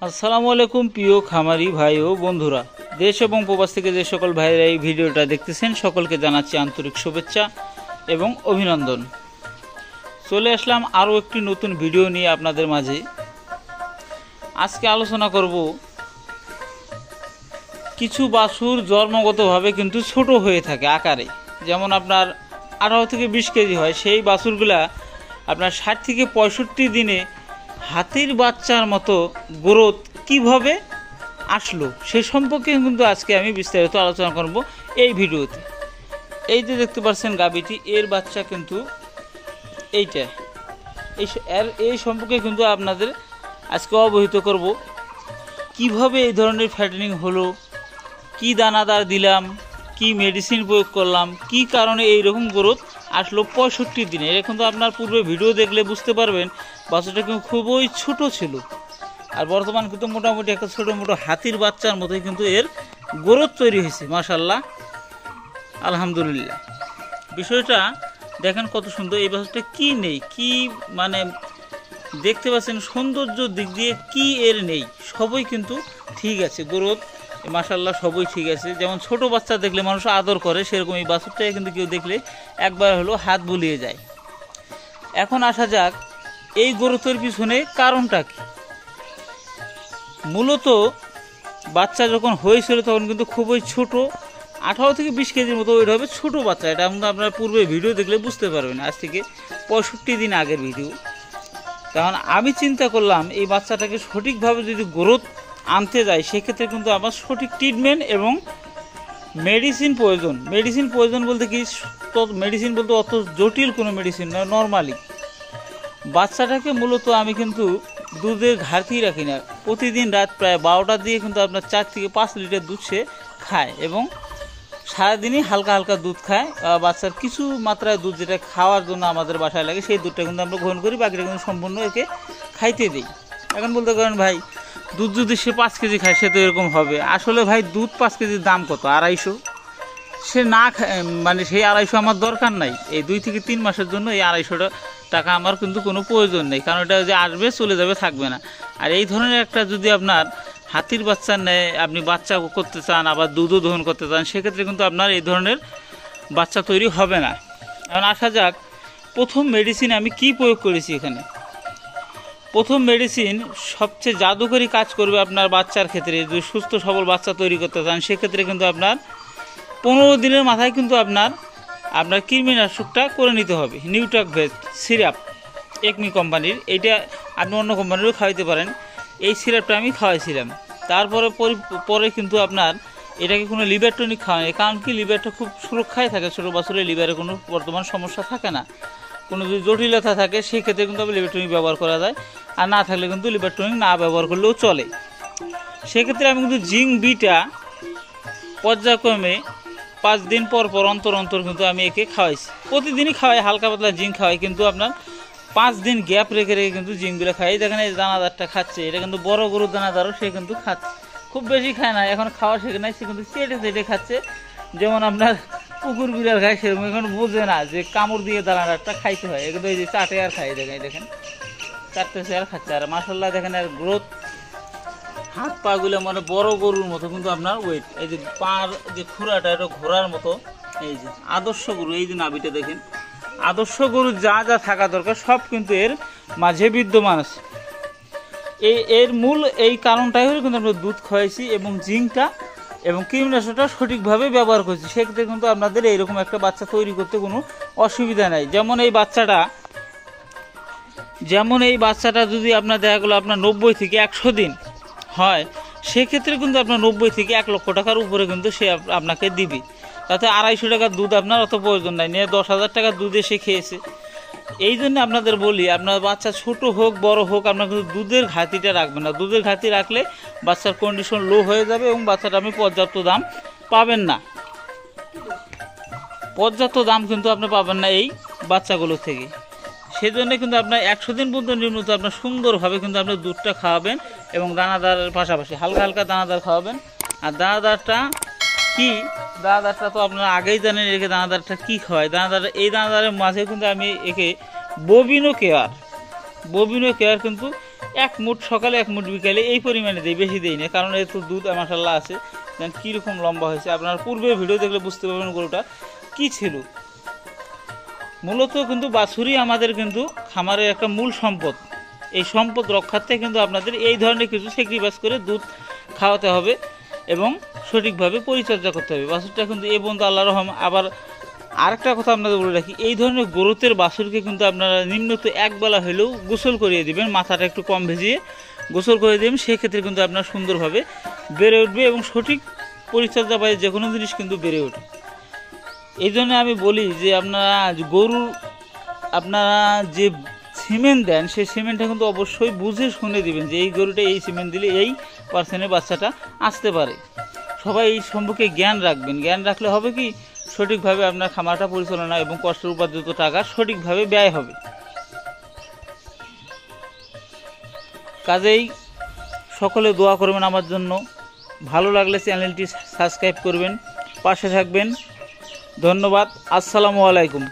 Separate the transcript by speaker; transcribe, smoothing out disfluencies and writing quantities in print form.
Speaker 1: আসসালামু আলাইকুম প্রিয় খামারি ভাই ও বন্ধুরা, দেশ এবং প্রবাস থেকে যে সকল ভাইরা এই ভিডিওটা দেখতেছেন সকলকে জানাচ্ছি আন্তরিক শুভেচ্ছা এবং অভিনন্দন। চলে আসলাম আরও একটি নতুন ভিডিও নিয়ে আপনাদের মাঝে। আজকে আলোচনা করব কিছু বাছুর জন্মগতভাবে কিন্তু ছোট হয়ে থাকে আকারে, যেমন আপনার 18 থেকে 20 কেজি হয়। সেই বাছুরগুলা আপনার 60 থেকে 65 দিনে হাতির বাচ্চার মতো গ্রোথ কিভাবে আসলো সে সম্পর্কে কিন্তু আজকে আমি বিস্তারিত আলোচনা করব এই ভিডিওতে। এই যে দেখতে পাচ্ছেন গাভীটি, এর বাচ্চা কিন্তু এইটা, এই সম্পর্কে কিন্তু আপনাদের আজকে অবহিত করব। কিভাবে এই ধরনের ফ্যাটেনিং হলো, কি দানাদার দিলাম, কি মেডিসিন প্রয়োগ করলাম, কি কারণে এইরকম গ্রোথ আসলো 65 দিনে। এটা কিন্তু আপনার পূর্বে ভিডিও দেখলে বুঝতে পারবেন বাচ্চাটা কিন্তু খুবই ছোট ছিল, আর বর্তমান কিন্তু মোটামুটি একটা ছোটো মোটো হাতির বাচ্চার মতোই কিন্তু এর গ্রোথ তৈরি হয়েছে। মাশাআল্লাহ, আলহামদুলিল্লাহ। বিষয়টা দেখেন কত সুন্দর। এই বাচ্চাটা কি নেই, কি মানে দেখতে পাচ্ছেন সৌন্দর্য দিক দিয়ে কি এর নেই, সবই কিন্তু ঠিক আছে। গ্রোথ মাশাআল্লাহ সবই ঠিক আছে। যেমন ছোট বাচ্চা দেখলে মানুষ আদর করে, সেরকম এই বাছুরটাকে কিন্তু কেউ দেখলে একবার হলো হাত বুলিয়ে যায়। এখন আসা যাক এই গ্রোথের পিছনে কারণটা কি। মূলত বাচ্চা যখন হয়েছিল তখন কিন্তু খুবই ছোট, 18 থেকে 20 কেজির মতো ওইটা হবে ছোটো বাচ্চা। এটা কিন্তু আপনারা পূর্বে ভিডিও দেখলে বুঝতে পারবেন, আজ থেকে 65 দিন আগের ভিডিও। কারণ আমি চিন্তা করলাম এই বাচ্চাটাকে সঠিকভাবে যদি গ্রোথ আনতে যায় সেক্ষেত্রে কিন্তু আমার সঠিক ট্রিটমেন্ট এবং মেডিসিন প্রয়োজন বলতে কি, মেডিসিন বলতে অত জটিল কোনো মেডিসিন নয়। নর্মালি বাচ্চাটাকে মূলত আমি কিন্তু দুধের ঘাটতি রাখি না। প্রতিদিন রাত প্রায় 12টার দিকে কিন্তু আপনার 4 থেকে 5 লিটার দুধ সে খায় এবং সারাদিনই হালকা হালকা দুধ খায়। বাচ্চার কিছু মাত্রায় দুধ যেটা খাওয়ার জন্য আমাদের বাসায় লাগে সেই দুধটা কিন্তু আমরা গ্রহণ করি, বাকিটা কিন্তু সম্পূর্ণ একে খাইতে দিই। এখন বলতে পারেন ভাই দুধ যদি সে 5 কেজি খায় সে তো এরকম হবে। আসলে ভাই দুধ 5 কেজির দাম কত? 250। সে না মানে সেই 250 আমার দরকার নাই। এই 2 থেকে 3 মাসের জন্য এই 250 টাকা আমার কিন্তু কোনো প্রয়োজন নেই, কারণ এটা যে আসবে চলে যাবে, থাকবে না। আর এই ধরনের একটা যদি আপনার হাতির বাচ্চা নেয়, আপনি বাচ্চা করতে চান আবার দুধও দহন করতে চান, সেক্ষেত্রে কিন্তু আপনার এই ধরনের বাচ্চা তৈরি হবে না। এখন আসা যাক প্রথম মেডিসিন আমি কি প্রয়োগ করেছি এখানে। প্রথম মেডিসিন সবচেয়ে জাদুকরী কাজ করবে আপনার বাচ্চার ক্ষেত্রে। যদি সুস্থ সবল বাচ্চা তৈরি করতে চান সেক্ষেত্রে কিন্তু আপনার 15 দিনের মাথায় কিন্তু আপনার কৃমিনাশকটা করে নিতে হবে। নিউট্রাক ভেজ সিরাপ একমি কোম্পানির, এইটা আপনি অন্য কোম্পানিরও খাওয়াইতে পারেন। এই সিরাপটা আমি খাওয়াইছিলাম। তারপরে পরে কিন্তু আপনার এটাকে কোনো লিভার টনিক খাওয়াই, কারণ কি লিভারটা খুব সুরক্ষায় থাকে। ছোটো বাছুরের লিভারে কোনো বর্তমান সমস্যা থাকে না, কোনো যদি জটিলতা থাকে সেক্ষেত্রে কিন্তু লিভার টনিক ব্যবহার করা যায়, আর না থাকলে কিন্তু লিভার টনিক না ব্যবহার করলেও চলে। সেক্ষেত্রে আমি কিন্তু জিঙ্ক বিটা পর্যায়ক্রমে 5 দিন পর অন্তর কিন্তু আমি একে খাওয়াইছি। প্রতিদিনই খাওয়াই, হালকা পাতলা জিঙ্ক খাওয়াই, কিন্তু আপনার 5 দিন গ্যাপ রেখে কিন্তু জিঙ্কগুলো খাই। দেখেন এই দানাদারটা খাচ্ছে, এটা কিন্তু বড় গরুর দানাদারও সে কিন্তু খাচ্ছে, খুব বেশি খায় না, এখন খাওয়া শেখে নাই, সে কিন্তু চেটে খাচ্ছে। যেমন আপনার কুকুর বিড়াল খায় সেরকম এখন বোঝে না যে কামড় দিয়ে দানাদারটা খাইতে হয়, কিন্তু এই যে চাটে আর খাই। দেখেন চাটতেছে আর খাচ্ছে। আর মাশাআল্লাহ দেখেন আর গ্রোথ, হাত পা গুলো মানে বড় গরুর মতো কিন্তু আপনার ওয়েট। এই যে পার যে খুরাটা এটা ঘোড়ার মতো। এই যে আদর্শ গরু, এই যে নাভিটা দেখেন, আদর্শ গরু যা যা থাকা দরকার সব কিন্তু এর মাঝে বিদ্যমান আছে। এর মূল এই কারণটাই হলো কিন্তু আমরা দুধ খাওয়াইছি এবং জিঙ্কটা এবং কৃমিনাশকটা সঠিকভাবে ব্যবহার করছি। সেক্ষেত্রে কিন্তু আপনাদের এইরকম একটা বাচ্চা তৈরি করতে কোনো অসুবিধা নাই। যেমন এই বাচ্চাটা যদি আপনার দেখা গেলো আপনার 90 থেকে 100 দিন হয়, সেক্ষেত্রে কিন্তু আপনার 90 থেকে 1 লক্ষ টাকার উপরে কিন্তু সে আপনাকে দিবে। তাতে 250 টাকার দুধ আপনার অত প্রয়োজন নাই, নিয়ে 10,000 টাকার দুধ এসে খেয়েছে। এই জন্য আপনাদের বলি, আপনার বাচ্চা ছোট হোক বড় হোক, আপনার কিন্তু দুধের ঘাটতিটা রাখবেন না। দুধের ঘাটতি রাখলে বাচ্চার কন্ডিশন লো হয়ে যাবে এবং বাচ্চাটা আপনি পর্যাপ্ত দাম পাবেন না। পর্যাপ্ত দাম কিন্তু আপনি পাবেন না এই বাচ্চাগুলো থেকে। সেজন্য কিন্তু আপনার 100 দিন পর্যন্ত নিয়মিত আপনার সুন্দরভাবে কিন্তু আপনি দুধটা খাওয়াবেন এবং দানাদারের পাশাপাশি হালকা হালকা দানাদার খাওয়াবেন। আর দানাদারটা কি, দানাদারটা তো আপনারা আগেই জানেন একে দানাদারটা কি খাওয়ায়। এই দানাদারের মাঝে কিন্তু আমি একে ববিনো কেয়ার কিন্তু এক মুঠ সকালে, এক মুঠ বিকালে, এই পরিমাণে দিই, বেশি দিই না, কারণ এর তো দুধ মাশাআল্লাহ আছে। দেন কীরকম লম্বা হয়েছে, আপনার পূর্বে ভিডিও দেখলে বুঝতে পারবেন গরুটা কী ছিল। মূলত কিন্তু বাছুরই আমাদের কিন্তু খামারের একটা মূল সম্পদ। এই সম্পদ রক্ষার্থে কিন্তু আপনাদের এই ধরনের কিছু স্যাক্রিফাইস করে দুধ খাওয়াতে হবে এবং সঠিকভাবে পরিচর্যা করতে হবে। বাছুরটা কিন্তু এ পর্যন্ত আল্লাহর রহম। আবার আরেকটা কথা আপনাদের বলে রাখি, এই ধরনের গরুতের বাছুরকে কিন্তু আপনারা নিম্নত একবেলা হলেও গোসল করিয়ে দিবেন, মাথাটা একটু কম ভেজিয়ে গোসল করে দেবেন। সেক্ষেত্রে কিন্তু আপনার সুন্দরভাবে বেড়ে উঠবে এবং সঠিক পরিচর্যা পাই যে কোনো জিনিস কিন্তু বেড়ে ওঠে। এই জন্য আমি বলি যে আপনারা গরুর আপনারা যে সিমেন্ট দেন, সেই সিমেন্টটা কিন্তু অবশ্যই বুঝে শুনে দিবেন যে এই গরুটা এই সিমেন্ট দিলে এই পার্সেন্টের বাচ্চাটা আসতে পারে। সবাই এই সম্পর্কে জ্ঞান রাখবেন। জ্ঞান রাখলে হবে কি, সঠিকভাবে আপনার খামারটা পরিচালনা এবং কষ্টের উপার্জিত টাকা সঠিকভাবে ব্যয় হবে। কাজেই সকলে দোয়া করবেন আমার জন্য। ভালো লাগলে চ্যানেলটি সাবস্ক্রাইব করবেন, পাশে থাকবেন। ধন্যবাদ। আসসালামু আলাইকুম।